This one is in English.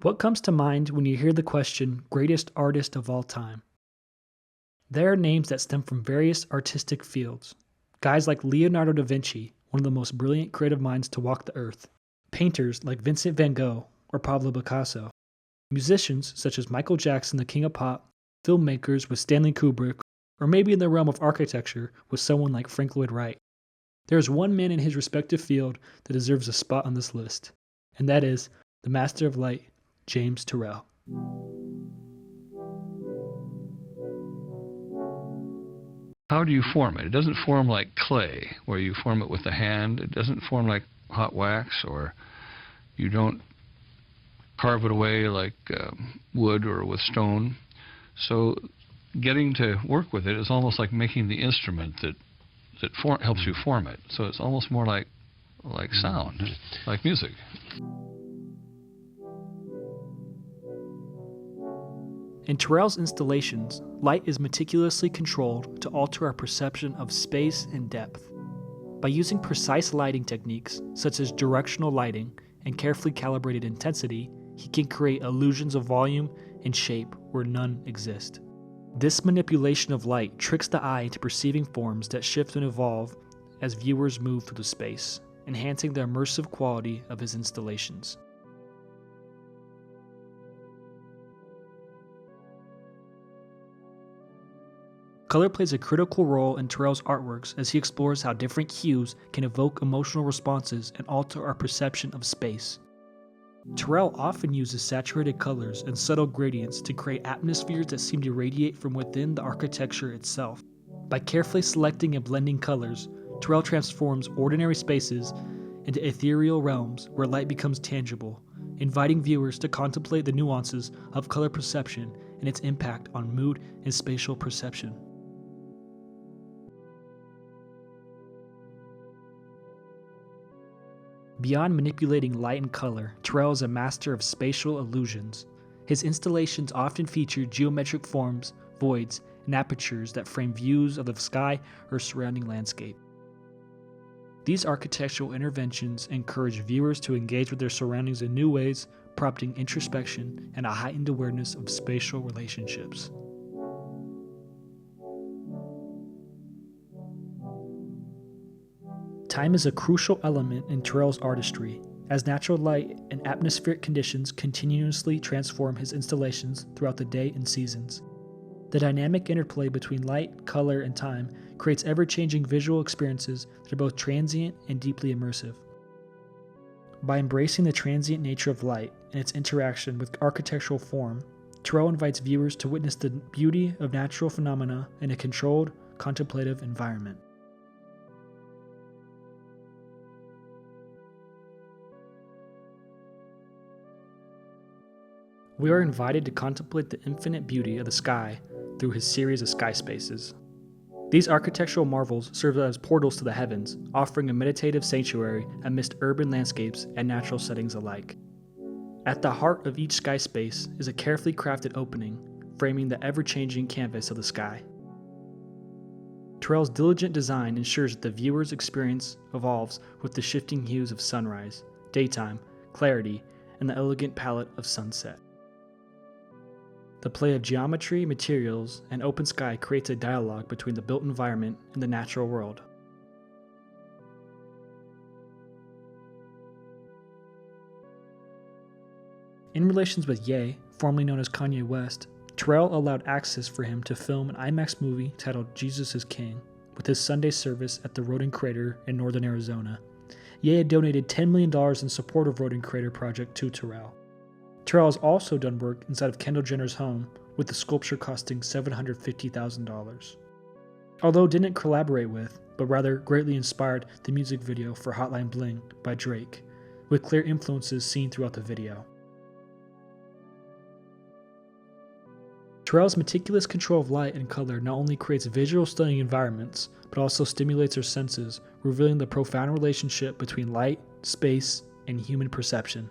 What comes to mind when you hear the question, greatest artist of all time? There are names that stem from various artistic fields. Guys like Leonardo da Vinci, one of the most brilliant creative minds to walk the earth. Painters like Vincent van Gogh or Pablo Picasso. Musicians such as Michael Jackson, the king of pop. Filmmakers with Stanley Kubrick, or maybe in the realm of architecture with someone like Frank Lloyd Wright. There is one man in his respective field that deserves a spot on this list, and that is the Master of Light, James Turrell. How do you form it? It doesn't form like clay, where you form it with the hand. It doesn't form like hot wax, or you don't carve it away like wood or with stone. So getting to work with it is almost like making the instrument that helps you form it. So it's almost more like sound, like music. In Turrell's installations, light is meticulously controlled to alter our perception of space and depth. By using precise lighting techniques, such as directional lighting and carefully calibrated intensity, he can create illusions of volume and shape where none exist. This manipulation of light tricks the eye into perceiving forms that shift and evolve as viewers move through the space, enhancing the immersive quality of his installations. Color plays a critical role in Turrell's artworks as he explores how different hues can evoke emotional responses and alter our perception of space. Turrell often uses saturated colors and subtle gradients to create atmospheres that seem to radiate from within the architecture itself. By carefully selecting and blending colors, Turrell transforms ordinary spaces into ethereal realms where light becomes tangible, inviting viewers to contemplate the nuances of color perception and its impact on mood and spatial perception. Beyond manipulating light and color, Turrell is a master of spatial illusions. His installations often feature geometric forms, voids, and apertures that frame views of the sky or surrounding landscape. These architectural interventions encourage viewers to engage with their surroundings in new ways, prompting introspection and a heightened awareness of spatial relationships. Time is a crucial element in Turrell's artistry, as natural light and atmospheric conditions continuously transform his installations throughout the day and seasons. The dynamic interplay between light, color, and time creates ever-changing visual experiences that are both transient and deeply immersive. By embracing the transient nature of light and its interaction with architectural form, Turrell invites viewers to witness the beauty of natural phenomena in a controlled, contemplative environment. We are invited to contemplate the infinite beauty of the sky through his series of sky spaces. These architectural marvels serve as portals to the heavens, offering a meditative sanctuary amidst urban landscapes and natural settings alike. At the heart of each sky space is a carefully crafted opening, framing the ever-changing canvas of the sky. Turrell's diligent design ensures that the viewer's experience evolves with the shifting hues of sunrise, daytime, clarity, and the elegant palette of sunset. The play of geometry, materials, and open sky creates a dialogue between the built environment and the natural world. In relations with Ye, formerly known as Kanye West, Turrell allowed access for him to film an IMAX movie titled Jesus is King, with his Sunday service at the Rodin Crater in northern Arizona. Ye had donated $10 million in support of Rodin Crater project to Turrell. Turrell has also done work inside of Kendall Jenner's home, with the sculpture costing $750,000. Although didn't collaborate with, but rather greatly inspired the music video for Hotline Bling by Drake, with clear influences seen throughout the video. Turrell's meticulous control of light and color not only creates visual stunning environments, but also stimulates our senses, revealing the profound relationship between light, space, and human perception.